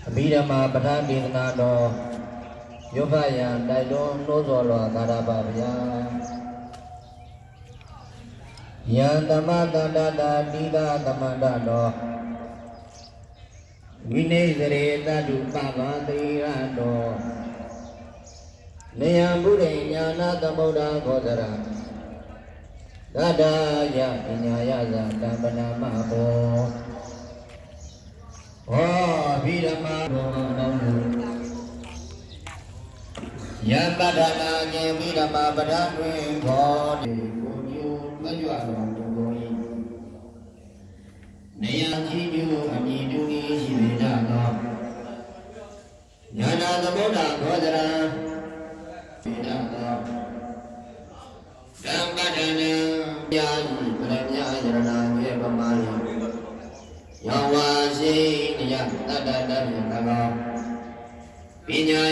အဘိဓမ္မာပဋ္ဌာန်းဒေသနာတော်ယောဂယံတိုက်တွန်းနှိုးဆော်တော်ကာရပါဗျာယံသမတန္တတာတိသာသမန္တတော်ဝိနေစရေတတုပပတိရတော်နေယံဘုရိညာနာသမုဒ္ဒခောသရသတ္တယပညာယဇာတံပနာမဘောဟောအဘိဓမ္မာဘောနောင်ယံပဋ္ဌာနာကေအဘိဓမ္မာပဋ္ဌာန်းတွင်ဘောတိကိုညူမကြွတော်မူကုန်၏နေယံကြီးညူအမည်တူ၏ရှိပေတတ်သောညာနာသမုဒ္ဒခောသရပေတတ်သောဓမ္မဒနာယာယိပရမယယရဏဝေပမာယယောဝါရှိနယတတ္တတ္တယံ၎င်းပညာ